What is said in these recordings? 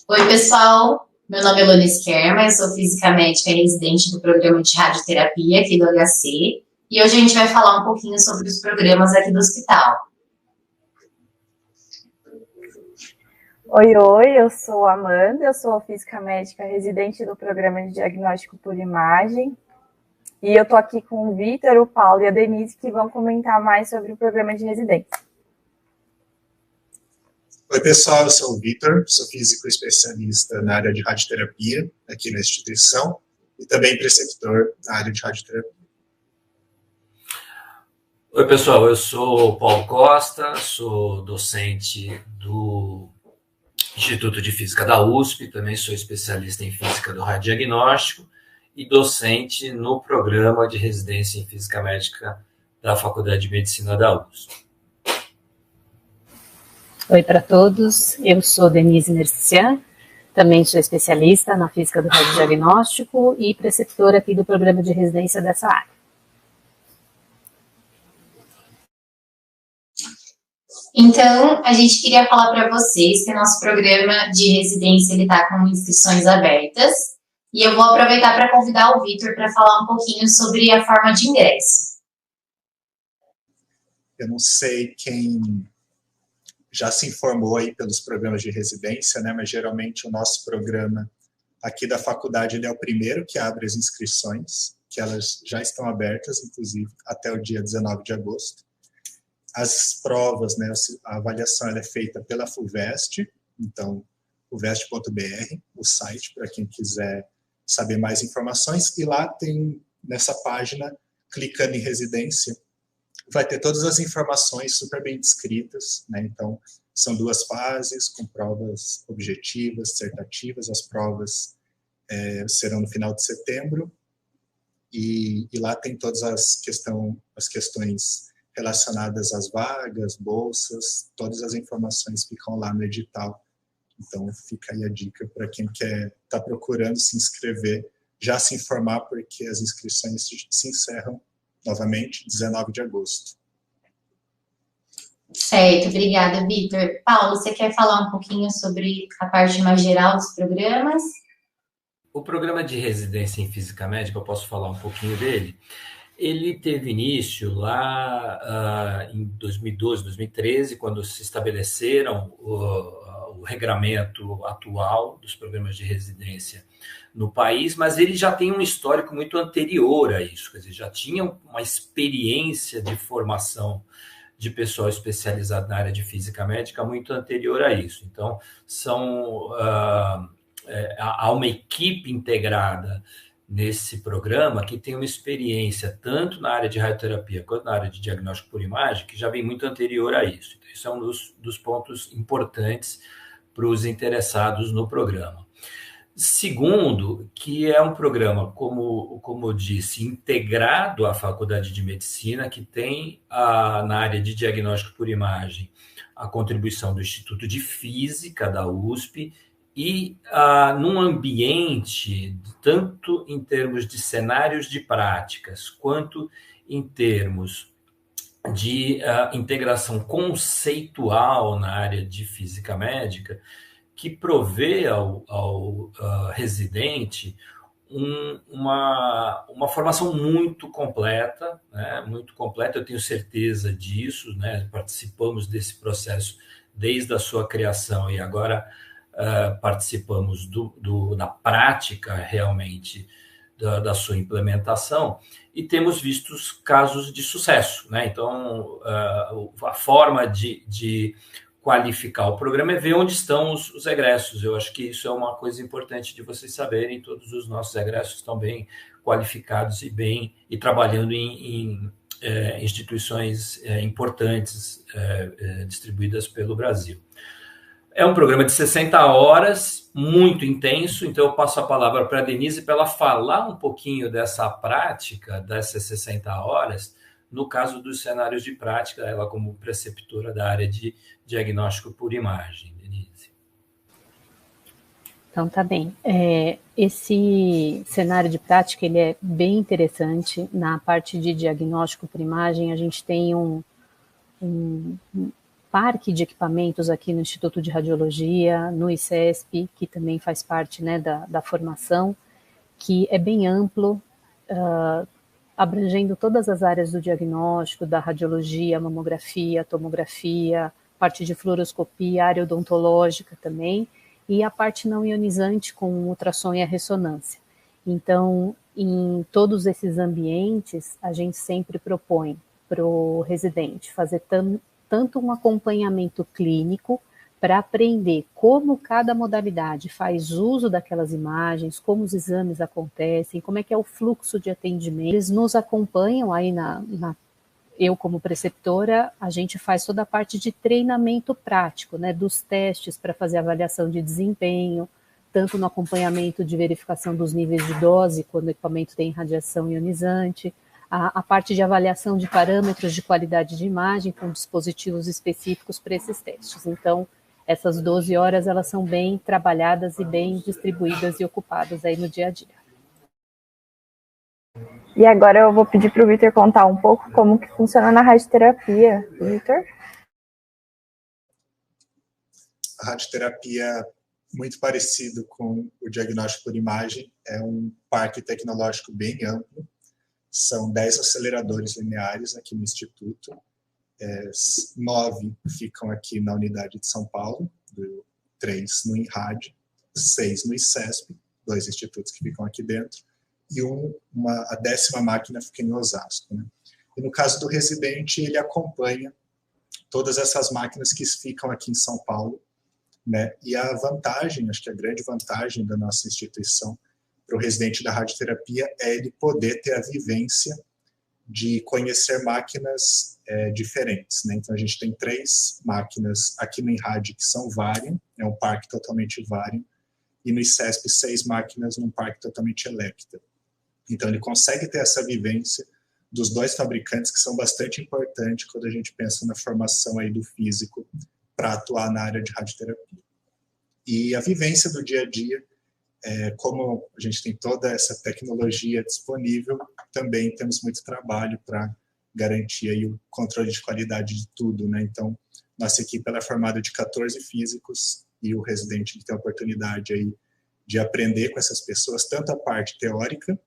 Oi, pessoal. Meu nome é Luana Skerma, eu sou física médica e residente do programa de radioterapia aqui do HC. E hoje a gente vai falar um pouquinho sobre os programas aqui do hospital. Oi, eu sou a Amanda, eu sou física médica residente do programa de diagnóstico por imagem. E eu tô aqui com o Vitor, o Paulo e a Denise, que vão comentar mais sobre o programa de residência. Oi, pessoal, eu sou o Vitor, sou físico especialista na área de radioterapia aqui na instituição e também preceptor na área de radioterapia. Oi, pessoal, eu sou o Paulo Costa, sou docente do Instituto de Física da USP, também sou especialista em física do radiodiagnóstico e docente no programa de residência em física médica da Faculdade de Medicina da USP. Oi para todos, eu sou Denise Nercian, também sou especialista na física do radiodiagnóstico e preceptora aqui do programa de residência dessa área. Então, a gente queria falar para vocês que o nosso programa de residência está com inscrições abertas e eu vou aproveitar para convidar o Vitor para falar um pouquinho sobre a forma de ingresso. Eu não sei quem já se informou aí pelos programas de residência, né? Mas geralmente o nosso programa aqui da faculdade ele é o primeiro que abre as inscrições, que elas já estão abertas, inclusive, até o dia 19 de agosto. As provas, né, a avaliação ela é feita pela FUVEST, então, fuvest.br, o site, para quem quiser saber mais informações, e lá tem, nessa página, clicando em residência, vai ter todas as informações super bem descritas, né? Então, são 2 fases, com provas objetivas, dissertativas, as provas serão no final de setembro, e lá tem todas as questões relacionadas às vagas, bolsas, todas as informações ficam lá no edital. Então, fica aí a dica para quem está procurando se inscrever, já se informar, porque as inscrições se encerram novamente, 19 de agosto. Certo, obrigada, Vitor. Paulo, você quer falar um pouquinho sobre a parte mais geral dos programas? O programa de residência em física médica, eu posso falar um pouquinho dele. Ele teve início lá em 2012, 2013, quando se estabeleceram o regramento atual dos programas de residência no país, mas ele já tem um histórico muito anterior a isso, quer dizer, já tinha uma experiência de formação de pessoal especializado na área de física médica muito anterior a isso. Então, há uma equipe integrada nesse programa que tem uma experiência tanto na área de radioterapia quanto na área de diagnóstico por imagem, que já vem muito anterior a isso. Então, isso é um dos pontos importantes para os interessados no programa. Segundo, que é um programa, como eu disse, integrado à Faculdade de Medicina, que tem na área de diagnóstico por imagem a contribuição do Instituto de Física da USP e num ambiente, tanto em termos de cenários de práticas, quanto em termos de integração conceitual na área de física médica, que provê ao residente uma formação muito completa, né? Muito completa, eu tenho certeza disso, né? Participamos desse processo desde a sua criação e agora participamos da prática realmente da sua implementação e temos visto casos de sucesso, né? Então, a forma de qualificar o programa é ver onde estão os egressos. Eu acho que isso é uma coisa importante de vocês saberem. Todos os nossos egressos estão bem qualificados e trabalhando em instituições importantes distribuídas pelo Brasil. É um programa de 60 horas, muito intenso, então eu passo a palavra para a Denise para ela falar um pouquinho dessa prática, dessas 60 horas, no caso dos cenários de prática, ela como preceptora da área de diagnóstico por imagem. Denise. Então, tá bem. Esse cenário de prática ele é bem interessante. Na parte de diagnóstico por imagem, a gente tem parque de equipamentos aqui no Instituto de Radiologia, no ICESP, que também faz parte, né, da formação, que é bem amplo, abrangendo todas as áreas do diagnóstico, da radiologia, mamografia, tomografia, parte de fluoroscopia, área odontológica também, e a parte não ionizante com ultrassom e a ressonância. Então, em todos esses ambientes, a gente sempre propõe para o residente fazer tanto um acompanhamento clínico para aprender como cada modalidade faz uso daquelas imagens, como os exames acontecem, como é que é o fluxo de atendimento. Eles nos acompanham aí eu como preceptora, a gente faz toda a parte de treinamento prático, né, dos testes para fazer avaliação de desempenho, tanto no acompanhamento de verificação dos níveis de dose, quando o equipamento tem radiação ionizante, a parte de avaliação de parâmetros de qualidade de imagem com dispositivos específicos para esses testes. Então, essas 12 horas, elas são bem trabalhadas e bem distribuídas e ocupadas aí no dia a dia. E agora eu vou pedir para o Vitor contar um pouco como que funciona na radioterapia. Vitor? A radioterapia, muito parecido com o diagnóstico por imagem, é um parque tecnológico bem amplo. São 10 aceleradores lineares aqui no Instituto. 9 ficam aqui na unidade de São Paulo, 3 no INRAD, 6 no ICESP, 2 institutos que ficam aqui dentro, e a 10ª máquina fica em Osasco, né? E no caso do residente, ele acompanha todas essas máquinas que ficam aqui em São Paulo, né? E a vantagem, acho que a grande vantagem da nossa instituição para o residente da radioterapia é ele poder ter a vivência de conhecer máquinas diferentes, né? Então, a gente tem 3 máquinas aqui no INRAD que são Varian, é um parque totalmente Varian, e no ICESP 6 máquinas num parque totalmente Elekta. Então, ele consegue ter essa vivência dos 2 fabricantes, que são bastante importantes quando a gente pensa na formação aí do físico para atuar na área de radioterapia. E a vivência do dia a dia, como a gente tem toda essa tecnologia disponível, também temos muito trabalho para garantir aí o controle de qualidade de tudo, né? Então, nossa equipe ela é formada de 14 físicos e o residente tem a oportunidade aí de aprender com essas pessoas, tanto a parte teórica,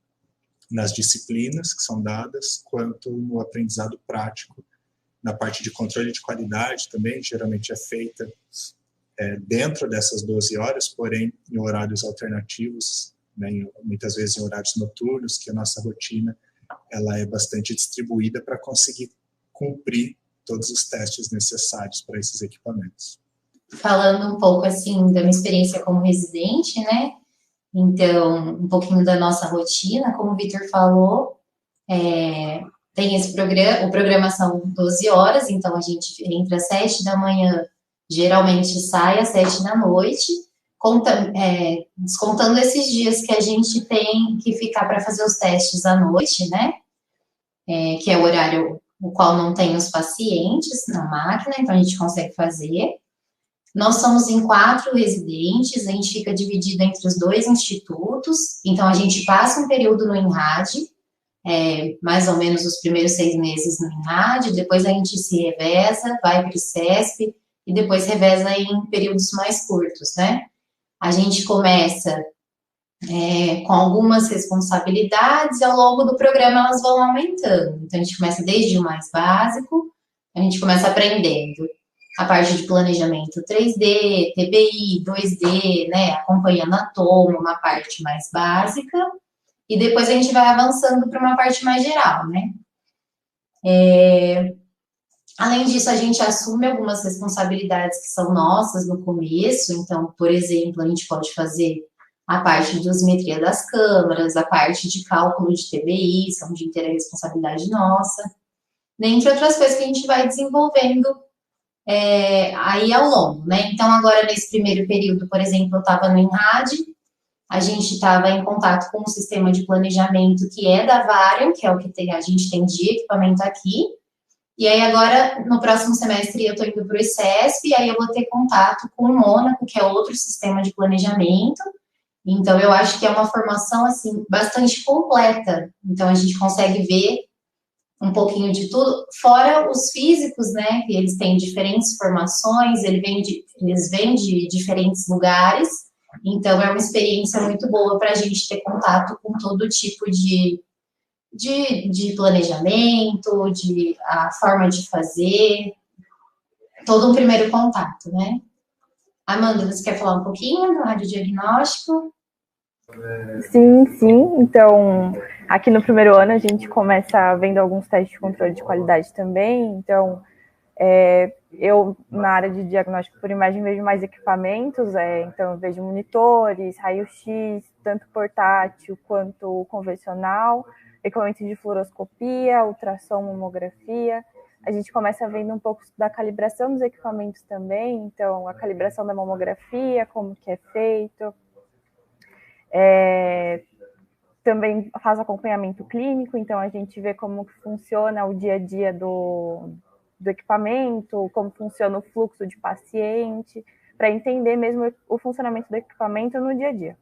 nas disciplinas que são dadas, quanto no aprendizado prático, na parte de controle de qualidade também, geralmente é feita dentro dessas 12 horas, porém em horários alternativos, né, muitas vezes em horários noturnos, que a nossa rotina ela é bastante distribuída para conseguir cumprir todos os testes necessários para esses equipamentos. Falando um pouco assim da minha experiência como residente, né? Então, um pouquinho da nossa rotina, como o Vitor falou, tem esse programa, o programa são 12 horas, então a gente entra às 7 da manhã, geralmente sai às 7 da noite, descontando esses dias que a gente tem que ficar para fazer os testes à noite, né? Que é o horário no qual não tem os pacientes na máquina, então a gente consegue fazer. Nós somos em 4 residentes, a gente fica dividido entre os 2 institutos, então a gente passa um período no INRAD, mais ou menos os primeiros 6 meses no INRAD, depois a gente se reveza, vai para o ICESP, e depois reveza em períodos mais curtos, né? A gente começa com algumas responsabilidades, e ao longo do programa elas vão aumentando. Então, a gente começa desde o mais básico, a gente começa aprendendo a parte de planejamento 3D, TBI, 2D, né, acompanhando a tomo, uma parte mais básica, e depois a gente vai avançando para uma parte mais geral, né. Além disso, a gente assume algumas responsabilidades que são nossas no começo, então, por exemplo, a gente pode fazer a parte de dosimetria das câmaras, a parte de cálculo de TBI, são de inteira responsabilidade nossa, dentre outras coisas que a gente vai desenvolvendo aí ao longo, né? Então, agora, nesse primeiro período, por exemplo, eu estava no INRAD, a gente estava em contato com o sistema de planejamento que é da Varian, que é o que a gente tem de equipamento aqui, e aí agora, no próximo semestre, eu estou indo para o ICESP, e aí eu vou ter contato com o Mônaco, que é outro sistema de planejamento. Então, eu acho que é uma formação, assim, bastante completa. Então, a gente consegue ver um pouquinho de tudo, fora os físicos, né, que eles têm diferentes formações, eles vêm de diferentes lugares, então é uma experiência muito boa para a gente ter contato com todo tipo de planejamento, a forma de fazer, todo um primeiro contato, né? Amanda, você quer falar um pouquinho do radiodiagnóstico? Sim. Então, aqui no primeiro ano a gente começa vendo alguns testes de controle de qualidade também. Então, eu na área de diagnóstico por imagem vejo mais equipamentos. Então, eu vejo monitores, raio-x, tanto portátil quanto convencional, equipamentos de fluoroscopia, ultrassom, mamografia. A gente começa vendo um pouco da calibração dos equipamentos também. Então, a calibração da mamografia, como que é feito. Também faz acompanhamento clínico, então a gente vê como que funciona o dia a dia do equipamento, como funciona o fluxo de paciente, para entender mesmo o funcionamento do equipamento no dia a dia.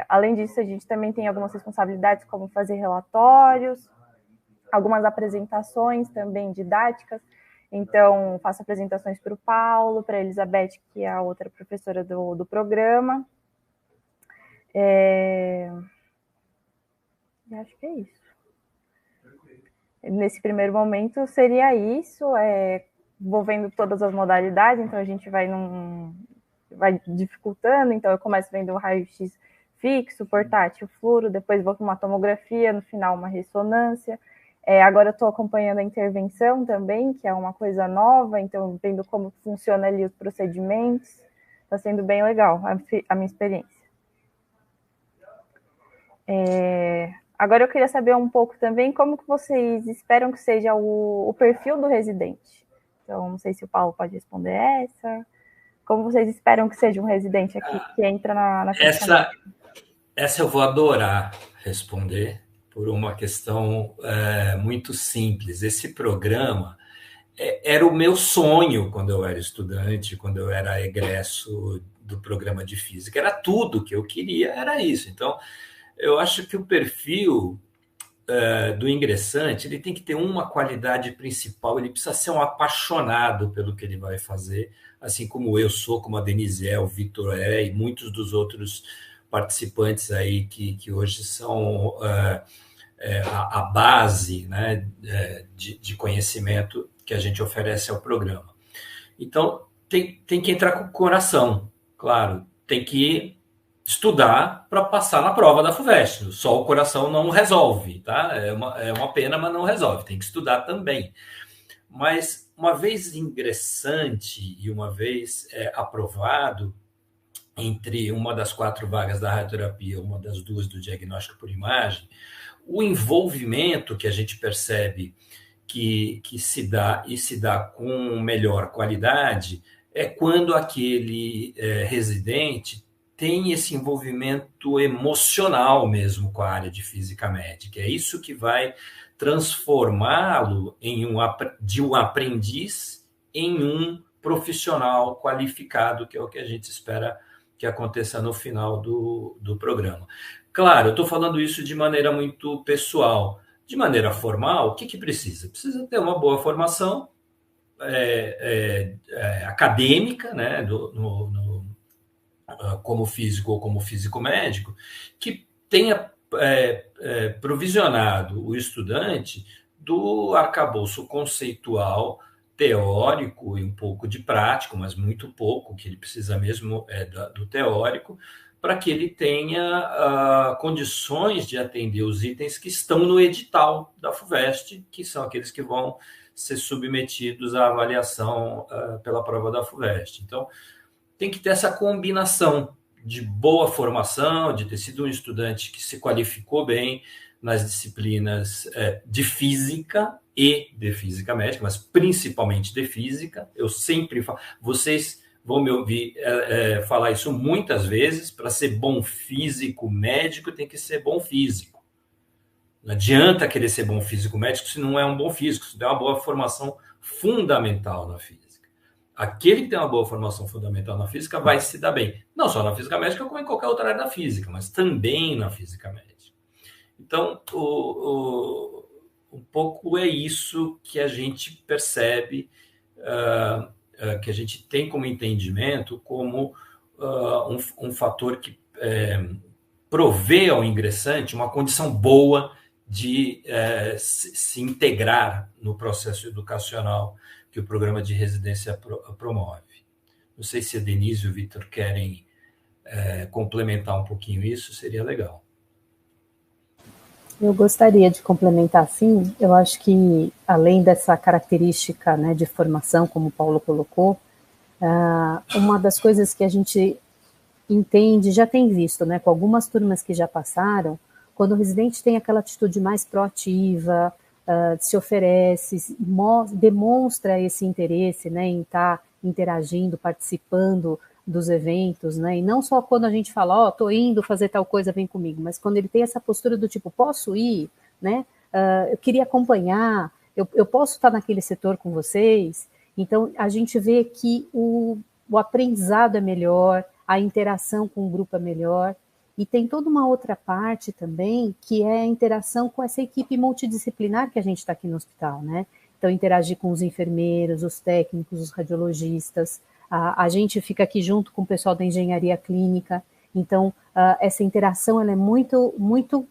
Além disso, a gente também tem algumas responsabilidades, como fazer relatórios, algumas apresentações também didáticas. Então, faço apresentações para o Paulo, para a Elizabeth, que é a outra professora do programa. Acho que é isso. Nesse primeiro momento seria isso, vou vendo todas as modalidades, então a gente vai dificultando, então eu começo vendo o raio-x fixo, portátil, fluoro, depois vou para uma tomografia, no final uma ressonância. Agora eu estou acompanhando a intervenção também, que é uma coisa nova, então vendo como funciona ali os procedimentos, está sendo bem legal a minha experiência. Agora eu queria saber um pouco também como que vocês esperam que seja o perfil do residente. Então, não sei se o Paulo pode responder essa. Como vocês esperam que seja um residente aqui que entra na Essa eu vou adorar responder por uma questão muito simples. Esse programa era o meu sonho quando eu era estudante, quando eu era egresso do programa de física. Era tudo que eu queria, era isso. Então, eu acho que o perfil do ingressante ele tem que ter uma qualidade principal, ele precisa ser um apaixonado pelo que ele vai fazer, assim como eu sou, como a Denise o Vitor e muitos dos outros participantes aí que hoje são a base, né, de conhecimento que a gente oferece ao programa. Então, tem que entrar com o coração, claro, tem que estudar para passar na prova da FUVEST. Só o coração não resolve, tá? É uma pena, mas não resolve. Tem que estudar também. Mas uma vez ingressante e uma vez aprovado, entre uma das 4 vagas da radioterapia, uma das 2 do diagnóstico por imagem, o envolvimento que a gente percebe que se dá com melhor qualidade é quando aquele residente tem esse envolvimento emocional mesmo com a área de física médica. É isso que vai transformá-lo de um aprendiz em um profissional qualificado, que é o que a gente espera que aconteça no final do programa. Claro, eu estou falando isso de maneira muito pessoal. De maneira formal, o que precisa? Precisa ter uma boa formação acadêmica, né, como físico ou como físico-médico, que tenha provisionado o estudante do arcabouço conceitual, teórico e um pouco de prático, mas muito pouco, que ele precisa mesmo do teórico, para que ele tenha condições de atender os itens que estão no edital da FUVEST, que são aqueles que vão ser submetidos à avaliação pela prova da FUVEST. Então, tem que ter essa combinação de boa formação, de ter sido um estudante que se qualificou bem nas disciplinas de física e de física médica, mas principalmente de física. Eu sempre falo, vocês vão me ouvir falar isso muitas vezes, para ser bom físico médico tem que ser bom físico. Não adianta querer ser bom físico médico se não é um bom físico, se não tem uma boa formação fundamental na física. Aquele que tem uma boa formação fundamental na física vai se dar bem. Não só na física médica, como em qualquer outra área da física, mas também na física médica. Então, pouco é isso que a gente percebe, que a gente tem como entendimento como um fator que provê ao ingressante uma condição boa de se integrar no processo educacional que o programa de residência promove. Não sei se a Denise e o Vitor querem complementar um pouquinho isso, seria legal. Eu gostaria de complementar, sim. Eu acho que, além dessa característica, né, de formação, como o Paulo colocou, uma das coisas que a gente entende, já tem visto, né, com algumas turmas que já passaram, quando o residente tem aquela atitude mais proativa, se oferece, demonstra esse interesse, né, em estar interagindo, participando dos eventos, né, e não só quando a gente fala, tô indo fazer tal coisa, vem comigo, mas quando ele tem essa postura do tipo, posso ir, né, eu queria acompanhar, eu posso estar naquele setor com vocês, então a gente vê que o aprendizado é melhor, a interação com o grupo é melhor, e tem toda uma outra parte também, que é a interação com essa equipe multidisciplinar que a gente está aqui no hospital, né? Então, interagir com os enfermeiros, os técnicos, os radiologistas, a gente fica aqui junto com o pessoal da engenharia clínica, então, essa interação ela é muito, muito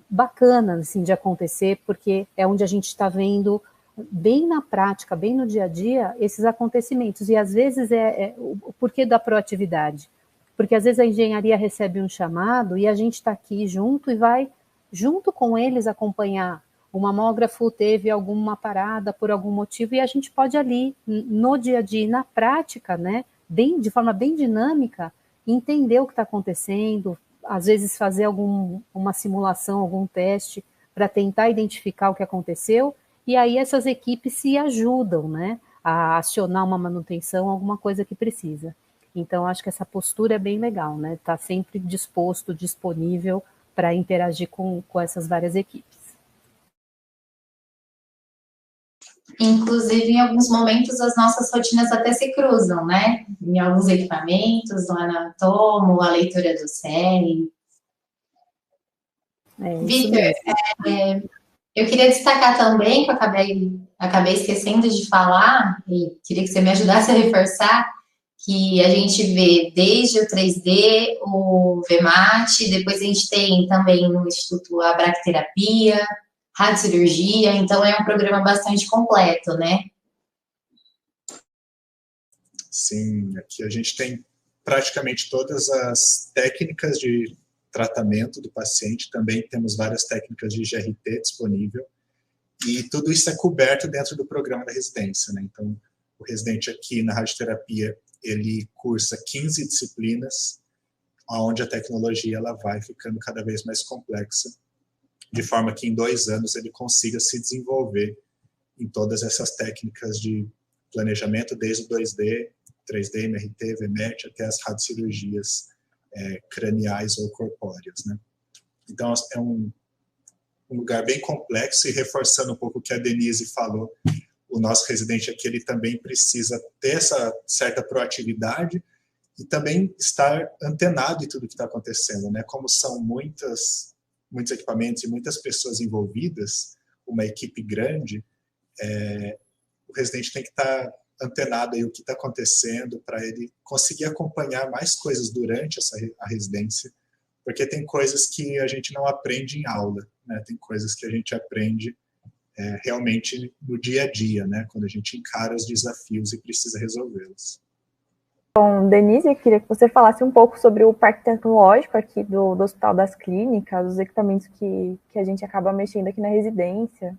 bacana, assim, de acontecer, porque é onde a gente está vendo bem na prática, bem no dia a dia, esses acontecimentos, e às vezes o porquê da proatividade. Porque às vezes a engenharia recebe um chamado e a gente está aqui junto e vai junto com eles acompanhar. O mamógrafo teve alguma parada por algum motivo e a gente pode ali, no dia a dia, na prática, né, de forma bem dinâmica, entender o que está acontecendo, às vezes fazer uma simulação, algum teste para tentar identificar o que aconteceu, e aí essas equipes se ajudam, né, a acionar uma manutenção, alguma coisa que precisa. Então, acho que essa postura é bem legal, né? Tá sempre disposto, disponível para interagir com essas várias equipes. Inclusive, em alguns momentos, as nossas rotinas até se cruzam, né? Em alguns equipamentos, no anatomo, a leitura do SERI. Vitor, eu queria destacar também, que eu acabei esquecendo de falar, e queria que você me ajudasse a reforçar, que a gente vê desde o 3D, o VMAT, depois a gente tem também no Instituto a bracterapia, radiocirurgia, então é um programa bastante completo, né? Sim, aqui a gente tem praticamente todas as técnicas de tratamento do paciente, também temos várias técnicas de GRT disponível, e tudo isso é coberto dentro do programa da residência, né? Então, o residente aqui na radioterapia, ele cursa 15 disciplinas, onde a tecnologia ela vai ficando cada vez mais complexa, de forma que em 2 anos ele consiga se desenvolver em todas essas técnicas de planejamento, desde o 2D, 3D, MRT, VMET, até as radiocirurgias craniais ou corpóreas, né? Então, é um lugar bem complexo, e reforçando um pouco o que a Denise falou, o nosso residente aqui, ele também precisa ter essa certa proatividade e também estar antenado em tudo que está acontecendo, né? Como são muitos equipamentos e muitas pessoas envolvidas, uma equipe grande, o residente tem que estar antenado aí o que está acontecendo para ele conseguir acompanhar mais coisas durante a residência, porque tem coisas que a gente não aprende em aula, né? Tem coisas que a gente aprende realmente no dia a dia, né? Quando a gente encara os desafios e precisa resolvê-los. Bom, Denise, eu queria que você falasse um pouco sobre o parque tecnológico aqui do Hospital das Clínicas, os equipamentos que a gente acaba mexendo aqui na residência.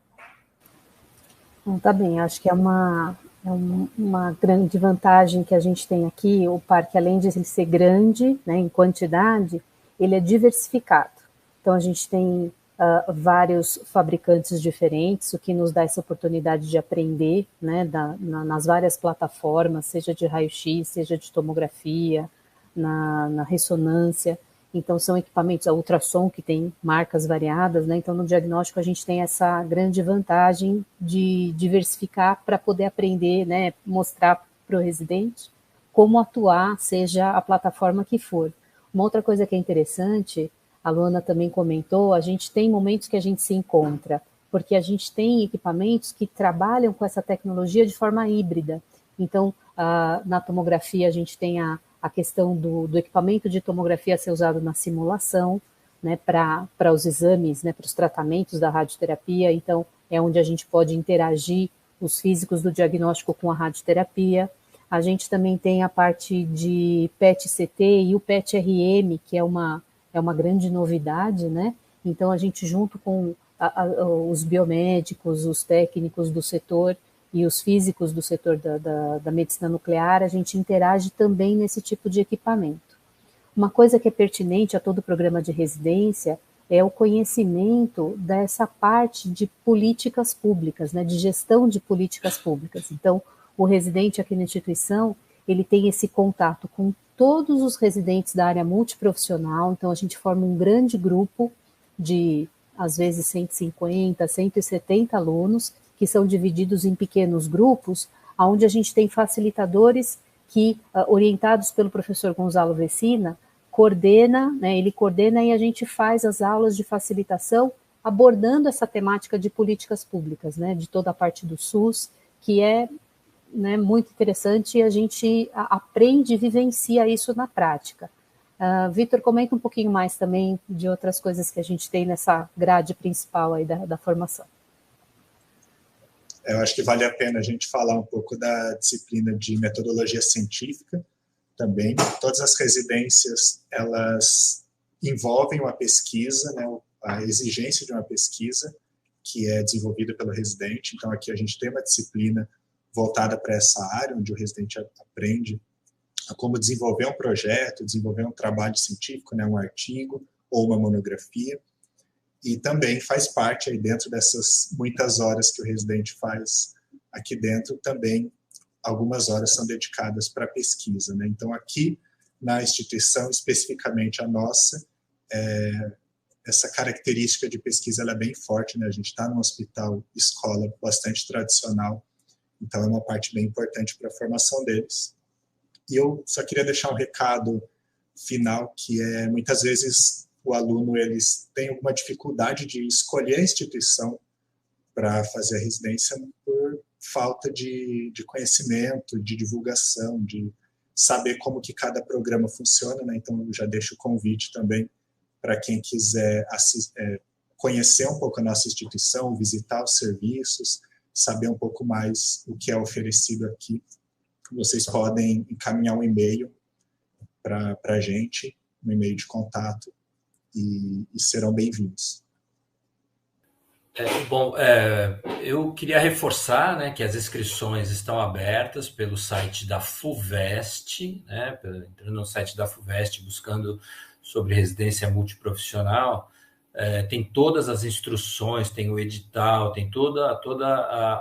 Tá bem, acho que é uma grande vantagem que a gente tem aqui. O parque, além de ele ser grande, né, em quantidade, ele é diversificado. Então, a gente tem vários fabricantes diferentes, o que nos dá essa oportunidade de aprender, né, nas várias plataformas, seja de raio-x, seja de tomografia, na ressonância. Então, são equipamentos a ultrassom que tem marcas variadas, né? Então, no diagnóstico, a gente tem essa grande vantagem de diversificar para poder aprender, né, mostrar para o residente como atuar, seja a plataforma que for. Uma outra coisa que é interessante, a Luana também comentou, a gente tem momentos que a gente se encontra porque a gente tem equipamentos que trabalham com essa tecnologia de forma híbrida. Então, na tomografia, a gente tem a questão do equipamento de tomografia ser usado na simulação, né, para os exames, né, para os tratamentos da radioterapia. Então, é onde a gente pode interagir os físicos do diagnóstico com a radioterapia. A gente também tem a parte de PET-CT e o PET-RM, que é uma grande novidade, né? Então, a gente, junto com os biomédicos, os técnicos do setor e os físicos do setor da medicina nuclear, a gente interage também nesse tipo de equipamento. Uma coisa que é pertinente a todo o programa de residência é o conhecimento dessa parte de políticas públicas, né, de gestão de políticas públicas. Então, o residente aqui na instituição, ele tem esse contato com todos os residentes da área multiprofissional, então a gente forma um grande grupo de, às vezes, 150, 170 alunos, que são divididos em pequenos grupos, onde a gente tem facilitadores que, orientados pelo professor Gonzalo Vecina, ele coordena e a gente faz as aulas de facilitação abordando essa temática de políticas públicas, né, de toda a parte do SUS, que é, né, muito interessante, e a gente aprende e vivencia isso na prática. Vitor, comenta um pouquinho mais também de outras coisas que a gente tem nessa grade principal aí da formação. Eu acho que vale a pena a gente falar um pouco da disciplina de metodologia científica também. Todas as residências, elas envolvem uma pesquisa, né, a exigência de uma pesquisa que é desenvolvida pelo residente. Então, aqui a gente tem uma disciplina voltada para essa área, onde o residente aprende a como desenvolver um projeto, desenvolver um trabalho científico, né, um artigo ou uma monografia. E também faz parte aí dentro dessas muitas horas que o residente faz aqui dentro, também algumas horas são dedicadas para pesquisa, né? Então, aqui na instituição, especificamente a nossa, essa característica de pesquisa ela é bem forte, né? A gente está num hospital escola bastante tradicional, então é uma parte bem importante para a formação deles. E eu só queria deixar um recado final, que é, muitas vezes, o aluno eles tem alguma dificuldade de escolher a instituição para fazer a residência por falta de conhecimento, de divulgação, de saber como que cada programa funciona, né? Então, eu já deixo o convite também para quem quiser conhecer um pouco a nossa instituição, visitar os serviços, saber um pouco mais o que é oferecido aqui. Vocês podem encaminhar um e-mail para a gente, um e-mail de contato, e serão bem-vindos. Eu queria reforçar, né, que as inscrições estão abertas pelo site da FUVEST, né, entrando no site da FUVEST, buscando sobre residência multiprofissional, tem todas as instruções, tem o edital, tem toda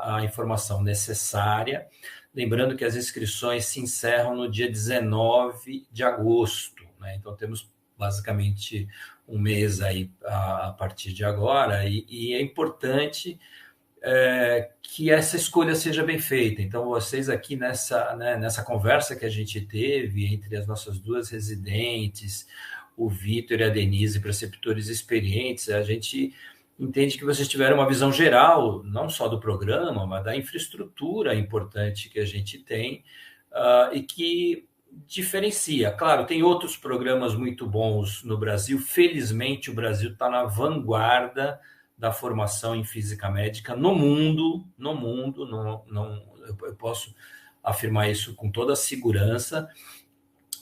a informação necessária. Lembrando que as inscrições se encerram no dia 19 de agosto, né, então temos basicamente um mês aí a partir de agora, e é importante que essa escolha seja bem feita. Então, vocês aqui nessa conversa que a gente teve entre as nossas duas residentes, o Vitor e a Denise, preceptores experientes, a gente entende que vocês tiveram uma visão geral, não só do programa, mas da infraestrutura importante que a gente tem, e que diferencia. Claro, tem outros programas muito bons no Brasil. Felizmente, o Brasil está na vanguarda da formação em física médica no mundo. Eu posso afirmar isso com toda a segurança.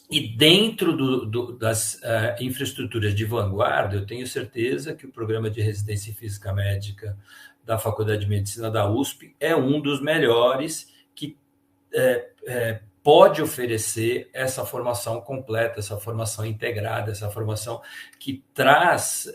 E dentro das infraestruturas de vanguarda, eu tenho certeza que o programa de residência em física médica da Faculdade de Medicina da USP é um dos melhores que pode oferecer essa formação completa, essa formação integrada, essa formação que traz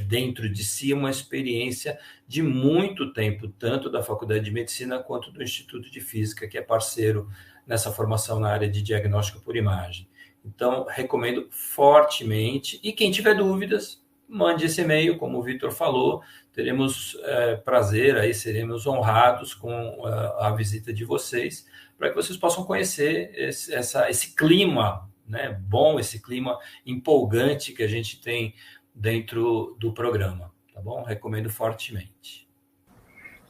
dentro de si uma experiência de muito tempo, tanto da Faculdade de Medicina quanto do Instituto de Física, que é parceiro nessa formação na área de diagnóstico por imagem. Então, recomendo fortemente. E quem tiver dúvidas, mande esse e-mail, como o Vitor falou, teremos prazer, aí seremos honrados com a visita de vocês, para que vocês possam conhecer esse clima, né, bom, esse clima empolgante que a gente tem dentro do programa, tá bom? Recomendo fortemente.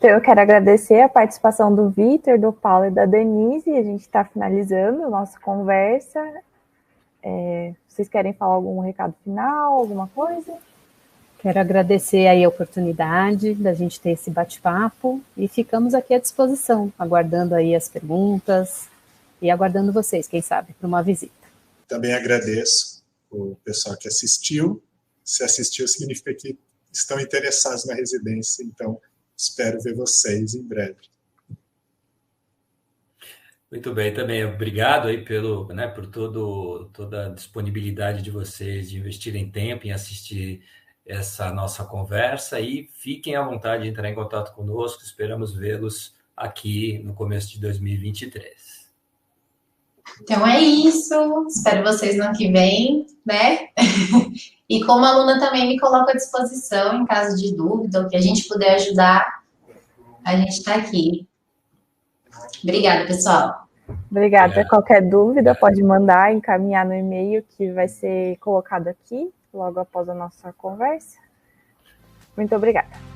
Então, eu quero agradecer a participação do Vitor, do Paulo e da Denise. A gente está finalizando a nossa conversa. Vocês querem falar algum recado final, alguma coisa? Quero agradecer aí a oportunidade da gente ter esse bate-papo e ficamos aqui à disposição, aguardando aí as perguntas e aguardando vocês, quem sabe, para uma visita. Também agradeço o pessoal que assistiu. Se assistiu, significa que estão interessados na residência, então espero ver vocês em breve. Muito bem, também obrigado aí por toda a disponibilidade de vocês de investirem tempo em assistir essa nossa conversa e fiquem à vontade de entrar em contato conosco, esperamos vê-los aqui no começo de 2023. Então é isso, espero vocês no ano que vem, né? E como aluna também me coloco à disposição em caso de dúvida, ou que a gente puder ajudar, a gente está aqui. Obrigada, pessoal. Obrigada. Qualquer dúvida, pode mandar, encaminhar no e-mail que vai ser colocado aqui, logo após a nossa conversa. Muito obrigada.